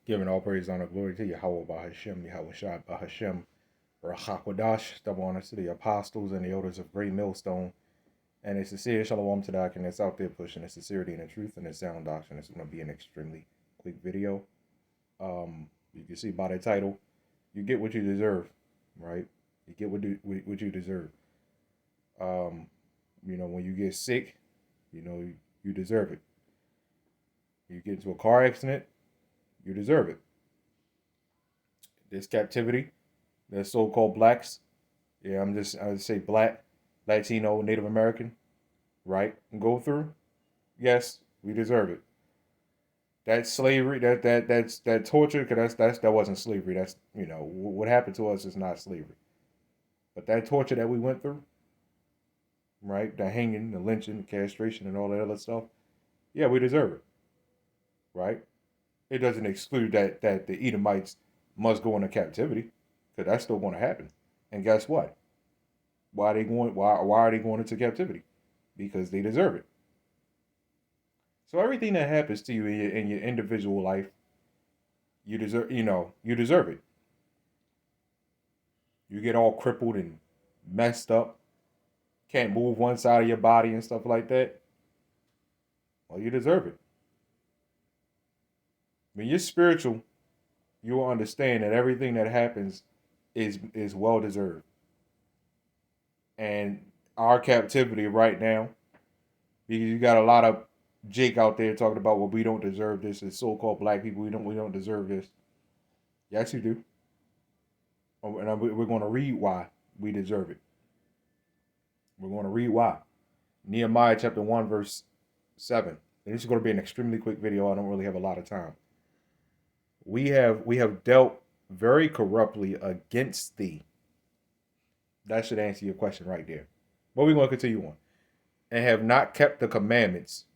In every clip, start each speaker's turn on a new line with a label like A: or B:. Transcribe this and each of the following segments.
A: Giving all praise, honor, glory to Yahawah, BAHASHAM, YAHAWASHI, BAHASHAM, Rachakwadash, double honors to the apostles and the elders of Great Millstone, and a sincere shalom to the Akin that's out there pushing the sincerity and the truth and the sound doctrine. It's going to be an extremely quick video. You can see by the title, you get what you deserve, right? You get what you deserve. When you get sick, you deserve it. You get into a car accident, you deserve it. This captivity, the so-called blacks, I would say black, Latino, Native American, right? And go through, yes, we deserve it. That slavery, that torture, because that wasn't slavery. That's what happened to us is not slavery. But that torture that we went through, right? The hanging, the lynching, the castration, and all that other stuff, yeah, we deserve it, right? It doesn't exclude that the Edomites must go into captivity, because that's still going to happen. And guess what? Why are they going? Why are they going into captivity? Because they deserve it. So everything that happens to you in your individual life, you deserve. You deserve it. You get all crippled and messed up, can't move one side of your body and stuff like that. Well, you deserve it. When you're spiritual, you will understand that everything that happens is well deserved. And our captivity right now, because you got a lot of Jake out there talking about, well, we don't deserve this as so-called black people. We don't deserve this. Yes, you do. And we're going to read why we deserve it. We're going to read why. Nehemiah chapter 1, verse 7. And this is going to be an extremely quick video. I don't really have a lot of time. We have dealt very corruptly against thee. That should answer your question right there. But we're going to continue on. And have not kept the commandments.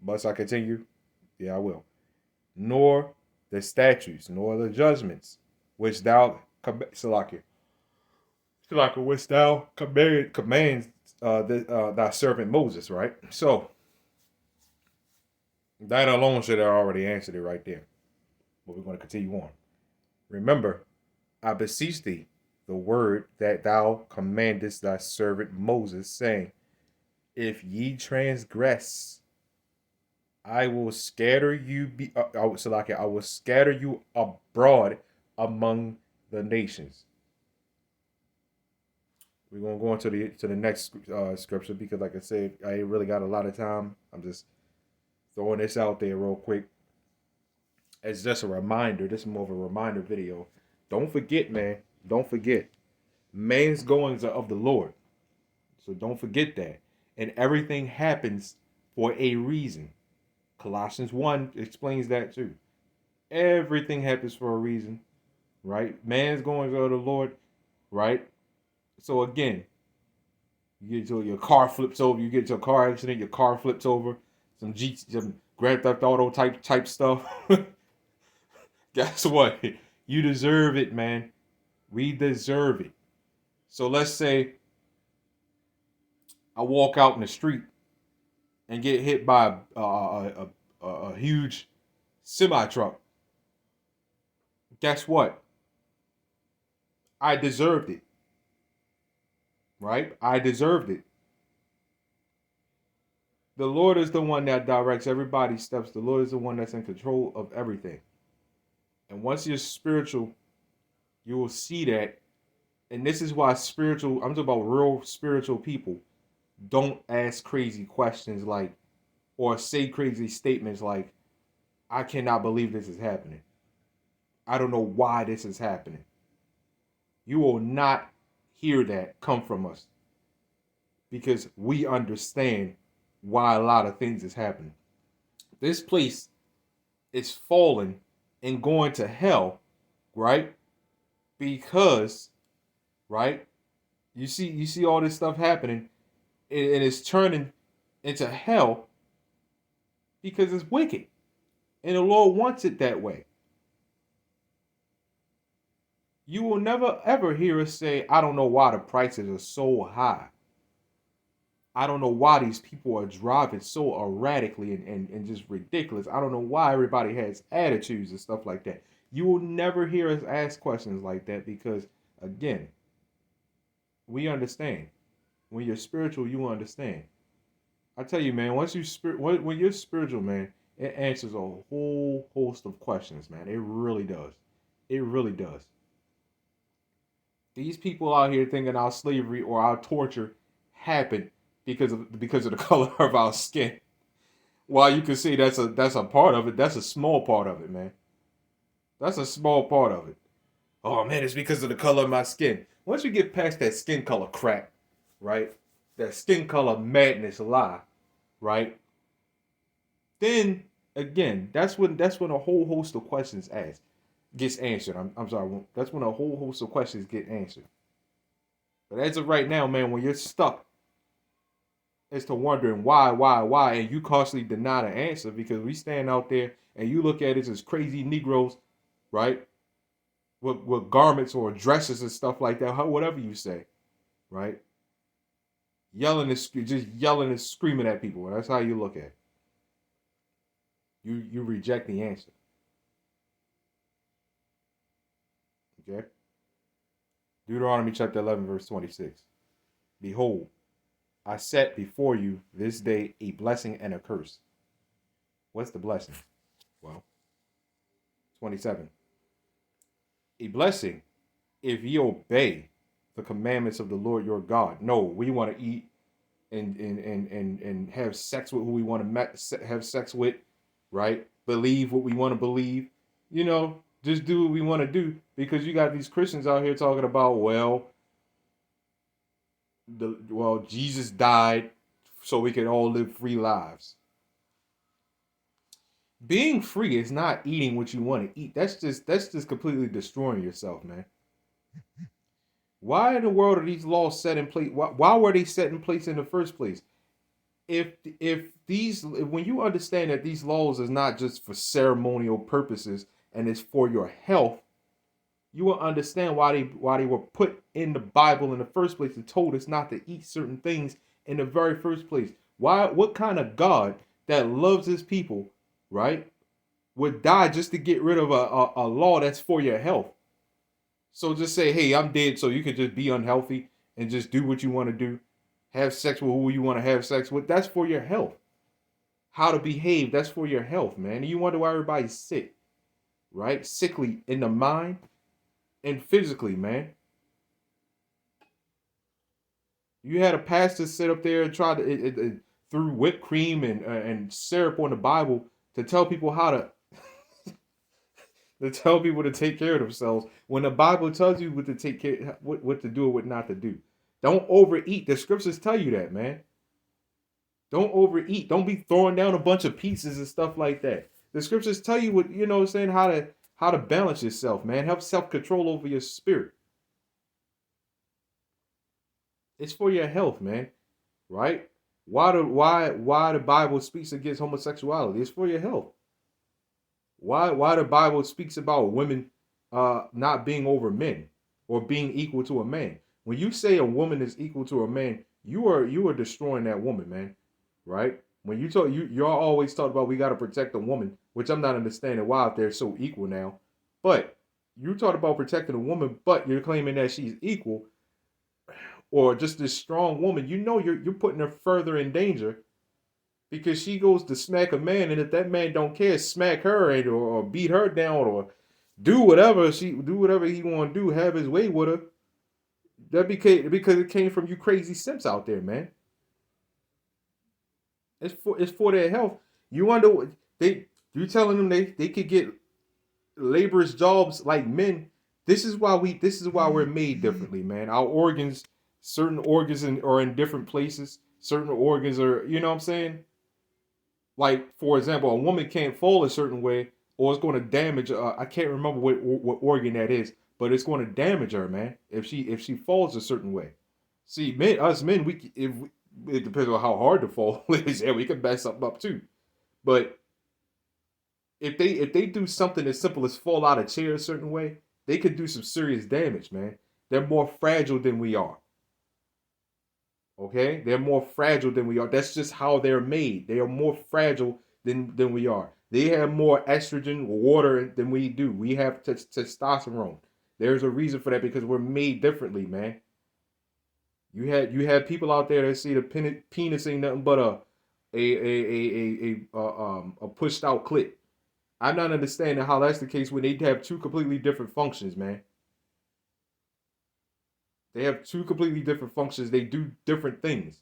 A: Must I continue? Yeah, I will. Nor the statutes, nor the judgments, which thou which thou commands thy servant Moses, right? So that alone should have already answered it right there. But we're going to continue on. Remember, I beseech thee, the word that thou commandest thy servant Moses, saying, if ye transgress, I will scatter you. I will scatter you abroad among the nations. We're gonna go into the next scripture because, like I said, I ain't really got a lot of time. I'm just throwing this out there real quick as just a reminder. This is more of a reminder video. Don't forget, man. Don't forget, man's goings are of the Lord. So don't forget that. And everything happens for a reason. Colossians 1 explains that too. Everything happens for a reason, right? Man's going to the Lord, right? So again, you get to your car flips over, you get to a car accident, your car flips over, some Grand Theft Auto type stuff. Guess what? You deserve it, man. We deserve it. So let's say I walk out in the street and get hit by a huge semi truck. Guess what? I deserved it. Right? I deserved it. The Lord is the one that directs everybody's steps. The Lord is the one that's in control of everything. And once you're spiritual, you will see that. And this is why I'm talking about real spiritual people, don't ask crazy questions like, or say crazy statements like, I cannot believe this is happening. I don't know why this is happening. You will not hear that come from us because we understand why a lot of things is happening. This place is falling and going to hell, right? Because, right? You see all this stuff happening and it's turning into hell because it's wicked. And the Lord wants it that way. You will never ever hear us say, I don't know why the prices are so high. I don't know why these people are driving so erratically and just ridiculous. I don't know why everybody has attitudes and stuff like that. You will never hear us ask questions like that because, again, we understand. When you're spiritual, you understand. I tell you, man, when you're spiritual, man, it answers a whole host of questions, man. It really does. It really does. These people out here thinking our slavery or our torture happened because of the color of our skin. While you can see that's a part of it, that's a small part of it, man. That's a small part of it. Oh man, it's because of the color of my skin. Once you get past that skin color crap, right? That skin color madness lie, right? Then again, that's when a whole host of questions gets answered. I'm sorry, that's when a whole host of questions get answered. But as of right now, man, when you're stuck as to wondering why, and you constantly deny the answer because we stand out there and you look at it as crazy Negroes, right? With garments or dresses and stuff like that, whatever you say, right? Just yelling and screaming at people. That's how you look at it. You reject the answer. Okay? Deuteronomy chapter 11, verse 26. Behold, I set before you this day a blessing and a curse. What's the blessing? Well, 27. A blessing if ye obey the commandments of the Lord your God. No, we want to eat and have sex with who we want to have sex with, right? Believe what we want to believe. Just do what we want to do because you got these Christians out here talking about, Jesus died so we can all live free lives. Being free is not eating what you want to eat. That's just completely destroying yourself, man. Why in the world are these laws set in place? Why were they set in place in the first place? If when you understand that these laws is not just for ceremonial purposes and it's for your health, you will understand why they were put in the Bible in the first place and told us not to eat certain things in the very first place. What kind of God that loves his people, right, would die just to get rid of a law that's for your health? So just say, hey, I'm dead, so you can just be unhealthy and just do what you want to do. Have sex with who you want to have sex with. That's for your health. How to behave, that's for your health, man. And you wonder why everybody's sick, right? Sickly in the mind and physically, man. You had a pastor sit up there and try to, through whipped cream and syrup on the Bible to tell people how to tell people to take care of themselves when the Bible tells you what to take care, what to do and what not to do. Don't overeat. The scriptures tell you that, man. Don't overeat. Don't be throwing down a bunch of pieces and stuff like that. The scriptures tell you how to balance yourself, man. Have self-control over your spirit. It's for your health, man. Right? Why the Bible speaks against homosexuality? It's for your health. Why the Bible speaks about women not being over men or being equal to a man. When you say a woman is equal to a man, you are destroying that woman, man. Right? When you talk, y'all always talk about we got to protect the woman, which I'm not understanding why they're so equal now. But you talk about protecting a woman, but you're claiming that she's equal or just this strong woman. You're putting her further in danger because she goes to smack a man, and if that man don't care, smack her or beat her down or do whatever he want to do, have his way with her. That because it came from you crazy simps out there, man. It's for their health. You wonder you telling them they could get laborers jobs like men. This is why we're made differently, man. Our organs, certain organs are in different places. Certain organs are, you know what I'm saying? Like, for example, a woman can't fall a certain way or it's going to damage, I can't remember what organ that is, but it's going to damage her, man, if she falls a certain way. See, us men, it depends on how hard the fall is, and we can mess something up too. But if they do something as simple as fall out of a chair a certain way, they could do some serious damage, man. They're more fragile than we are. Okay? They're more fragile than we are. That's just how they're made. They are more fragile than we are. They have more estrogen, water than we do. We have testosterone. There's a reason for that because we're made differently, man. You had people out there that see the penis ain't nothing but a pushed out clit. I'm not understanding how that's the case when they have two completely different functions, man. They have two completely different functions. They do different things.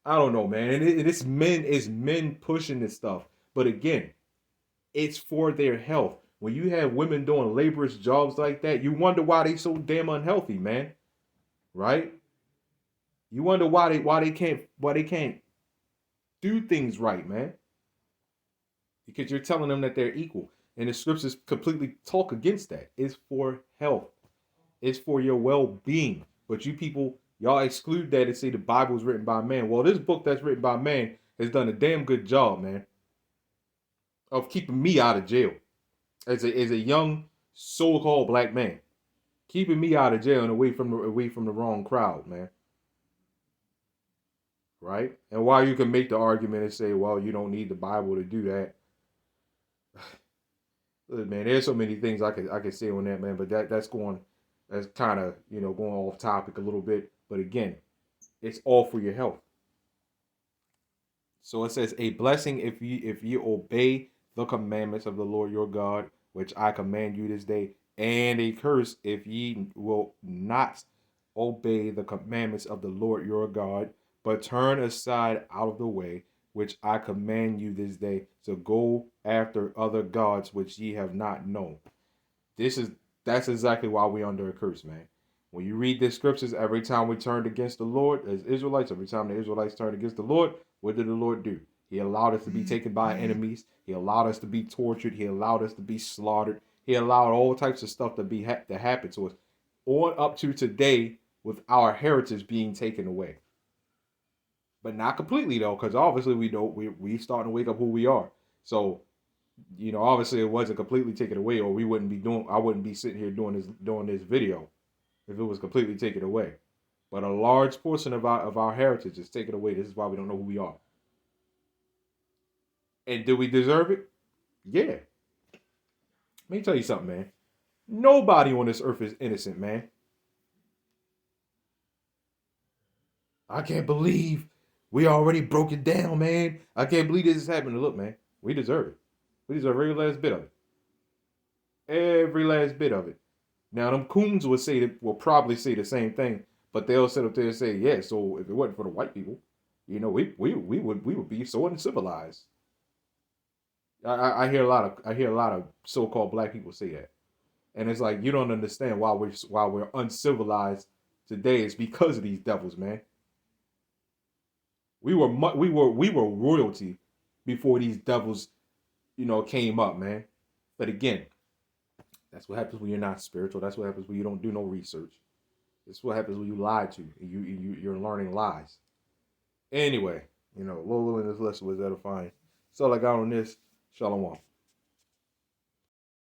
A: I don't know, man. And it's men pushing this stuff. But again, it's for their health. When you have women doing laborious jobs like that, you wonder why they so damn unhealthy, man. Right? You wonder why they can't do things right, man. Because you're telling them that they're equal. And the scriptures completely talk against that. It's for health. It's for your well-being. But you people, y'all exclude that and say the Bible is written by man. Well, this book that's written by man has done a damn good job, man, of keeping me out of jail as a young so-called black man, keeping me out of jail and away from the wrong crowd, man. Right? And while you can make the argument and say, well, you don't need the Bible to do that. Look, man, there's so many things I could say on that, man, but that's kind of, going off topic a little bit. But again, it's all for your health. So it says a blessing if you obey the commandments of the Lord your God, which I command you this day, and a curse if ye will not obey the commandments of the Lord your God, but turn aside out of the way, which I command you this day, to go after other gods which ye have not known. This is that's exactly why we're under a curse, man. When you read the scriptures, every time we turned against the Lord as Israelites, every time the Israelites turned against the Lord, what did the Lord do? He allowed us to be taken by enemies. He allowed us to be tortured. He allowed us to be slaughtered. He allowed all types of stuff to happen to us, on up to today, with our heritage being taken away. But not completely though, because obviously we starting to wake up who we are. So obviously it wasn't completely taken away, or I wouldn't be sitting here doing this video if it was completely taken away. But a large portion of our heritage is taken away. This is why we don't know who we are. And do we deserve it? Yeah. Let me tell you something, man. Nobody on this earth is innocent, man. I can't believe we already broke it down, man. I can't believe this is happening. Look, man, we deserve it. We deserve every last bit of it. Every last bit of it. Now, them coons will probably say the same thing, but they'll sit up there and say, yeah, so if it wasn't for the white people, we would be so uncivilized. I hear a lot of so-called black people say that, and it's like you don't understand why we're uncivilized today. It's because of these devils, man. We were royalty before these devils, came up, man. But again, that's what happens when you're not spiritual. That's what happens when you don't do no research. That's what happens when you lie to. You're learning lies. Anyway, Lord willing, this lesson was edifying. That's all I got on this. Shalom.